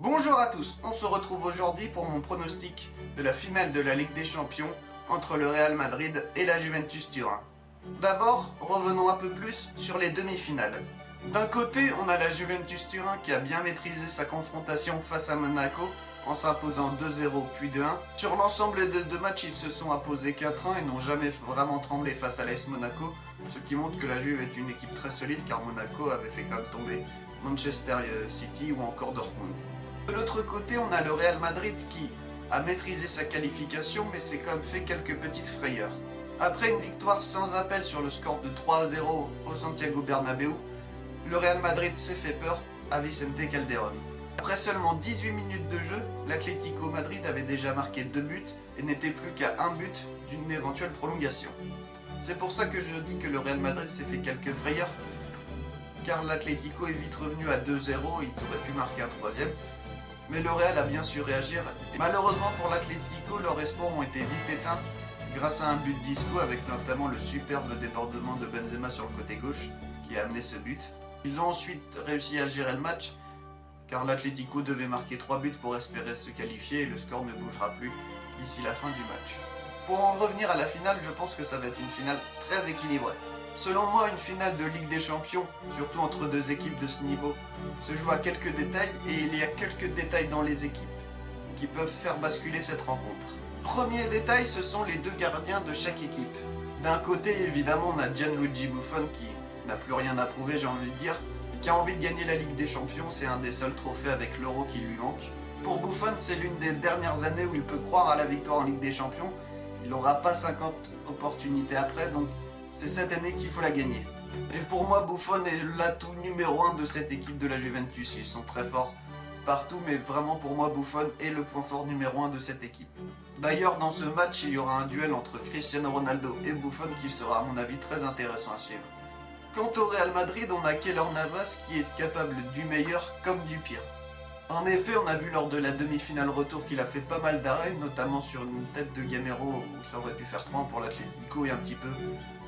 Bonjour à tous, on se retrouve aujourd'hui pour mon pronostic de la finale de la Ligue des Champions entre le Real Madrid et la Juventus Turin. D'abord, revenons un peu plus sur les demi-finales. D'un côté, on a la Juventus Turin qui a bien maîtrisé sa confrontation face à Monaco en s'imposant 2-0 puis 2-1. Sur l'ensemble des deux matchs, ils se sont imposés 4-1 et n'ont jamais vraiment tremblé face à l'AS Monaco, ce qui montre que la Juve est une équipe très solide car Monaco avait fait quand même tomber Manchester City ou encore Dortmund. De l'autre côté, on a le Real Madrid qui a maîtrisé sa qualification mais s'est quand même fait quelques petites frayeurs. Après une victoire sans appel sur le score de 3-0 au Santiago Bernabéu, le Real Madrid s'est fait peur à Vicente Calderón. Après seulement 18 minutes de jeu, l'Atlético Madrid avait déjà marqué 2 buts et n'était plus qu'à un but d'une éventuelle prolongation. C'est pour ça que je dis que le Real Madrid s'est fait quelques frayeurs, car l'Atlético est vite revenu à 2-0, il aurait pu marquer un troisième, mais le Real a bien su réagir. Et malheureusement pour l'Atlético, leurs espoirs ont été vite éteints grâce à un but d'Isco avec notamment le superbe débordement de Benzema sur le côté gauche qui a amené ce but. Ils ont ensuite réussi à gérer le match car l'Atlético devait marquer 3 buts pour espérer se qualifier et le score ne bougera plus d'ici la fin du match. Pour en revenir à la finale, je pense que ça va être une finale très équilibrée. Selon moi, une finale de Ligue des Champions, surtout entre deux équipes de ce niveau, se joue à quelques détails et il y a quelques détails dans les équipes qui peuvent faire basculer cette rencontre. Premier détail, ce sont les deux gardiens de chaque équipe. D'un côté, évidemment, on a Gianluigi Buffon qui n'a plus rien à prouver, j'ai envie de dire, et qui a envie de gagner la Ligue des Champions, c'est un des seuls trophées avec l'Euro qui lui manque. Pour Buffon, c'est l'une des dernières années où il peut croire à la victoire en Ligue des Champions. Il n'aura pas 50 opportunités après, donc c'est cette année qu'il faut la gagner. Et pour moi, Buffon est l'atout numéro 1 de cette équipe de la Juventus. Ils sont très forts partout, mais vraiment pour moi, Buffon est le point fort numéro 1 de cette équipe. D'ailleurs, dans ce match, il y aura un duel entre Cristiano Ronaldo et Buffon qui sera à mon avis très intéressant à suivre. Quant au Real Madrid, on a Keylor Navas qui est capable du meilleur comme du pire. En effet, on a vu lors de la demi-finale retour qu'il a fait pas mal d'arrêts, notamment sur une tête de Gamero où ça aurait pu faire 3 pour l'Atlético et un petit peu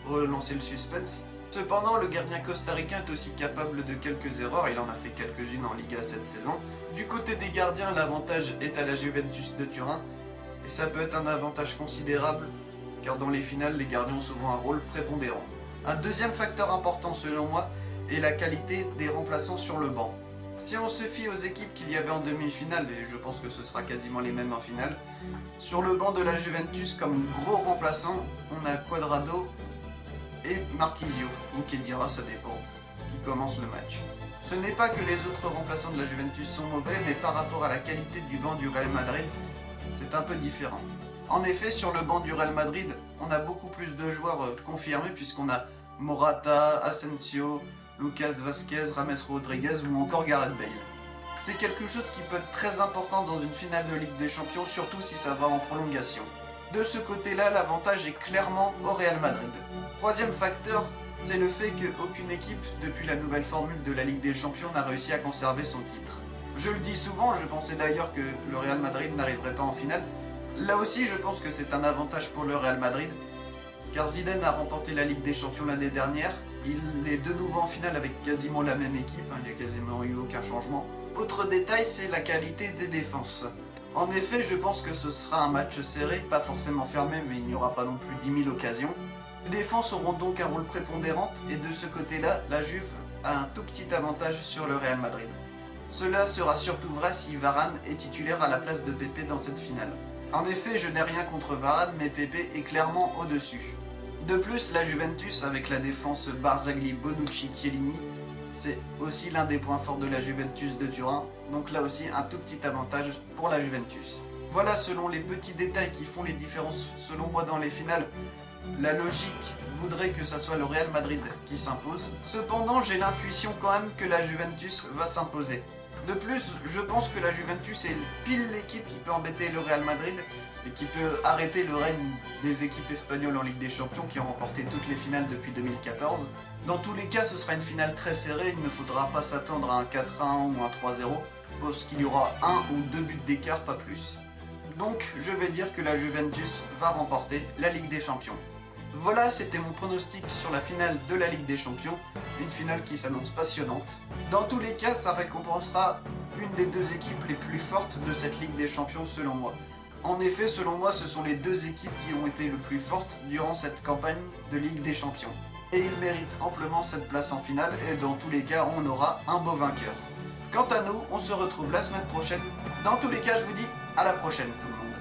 relancer le suspense. Cependant, le gardien costaricain est aussi capable de quelques erreurs, il en a fait quelques-unes en Liga cette saison. Du côté des gardiens, l'avantage est à la Juventus de Turin, et ça peut être un avantage considérable, car dans les finales, les gardiens ont souvent un rôle prépondérant. Un deuxième facteur important selon moi est la qualité des remplaçants sur le banc. Si on se fie aux équipes qu'il y avait en demi-finale, et je pense que ce sera quasiment les mêmes en finale, sur le banc de la Juventus comme gros remplaçants, on a Cuadrado et Marquisio, ou Khedira, ça dépend, qui commence le match. Ce n'est pas que les autres remplaçants de la Juventus sont mauvais, mais par rapport à la qualité du banc du Real Madrid, c'est un peu différent. En effet, sur le banc du Real Madrid, on a beaucoup plus de joueurs confirmés, puisqu'on a Morata, Asensio, Lucas Vazquez, James Rodriguez ou encore Gareth Bale. C'est quelque chose qui peut être très important dans une finale de Ligue des Champions, surtout si ça va en prolongation. De ce côté-là, l'avantage est clairement au Real Madrid. Troisième facteur, c'est le fait qu'aucune équipe, depuis la nouvelle formule de la Ligue des Champions, n'a réussi à conserver son titre. Je le dis souvent, je pensais d'ailleurs que le Real Madrid n'arriverait pas en finale. Là aussi, je pense que c'est un avantage pour le Real Madrid, car Zidane a remporté la Ligue des Champions l'année dernière. Il est de nouveau en finale avec quasiment la même équipe, il n'y a quasiment eu aucun changement. Autre détail, c'est la qualité des défenses. En effet, je pense que ce sera un match serré, pas forcément fermé, mais il n'y aura pas non plus 10 000 occasions. Les défenses auront donc un rôle prépondérant, et de ce côté-là, la Juve a un tout petit avantage sur le Real Madrid. Cela sera surtout vrai si Varane est titulaire à la place de Pepe dans cette finale. En effet, je n'ai rien contre Varane, mais Pepe est clairement au-dessus. De plus, la Juventus, avec la défense Barzagli, Bonucci, Chiellini, c'est aussi l'un des points forts de la Juventus de Turin, donc là aussi un tout petit avantage pour la Juventus. Voilà, selon les petits détails qui font les différences selon moi dans les finales, la logique voudrait que ça soit le Real Madrid qui s'impose. Cependant, j'ai l'intuition quand même que la Juventus va s'imposer. De plus, je pense que la Juventus est pile l'équipe qui peut embêter le Real Madrid et qui peut arrêter le règne des équipes espagnoles en Ligue des Champions qui ont remporté toutes les finales depuis 2014. Dans tous les cas, ce sera une finale très serrée, il ne faudra pas s'attendre à un 4-1 ou un 3-0, parce qu'il y aura 1 ou 2 buts d'écart, pas plus. Donc, je vais dire que la Juventus va remporter la Ligue des Champions. Voilà, c'était mon pronostic sur la finale de la Ligue des Champions, une finale qui s'annonce passionnante. Dans tous les cas, ça récompensera une des deux équipes les plus fortes de cette Ligue des Champions selon moi. En effet, selon moi, ce sont les deux équipes qui ont été le plus fortes durant cette campagne de Ligue des Champions. Et ils méritent amplement cette place en finale et dans tous les cas, on aura un beau vainqueur. Quant à nous, on se retrouve la semaine prochaine. Dans tous les cas, je vous dis à la prochaine tout le monde.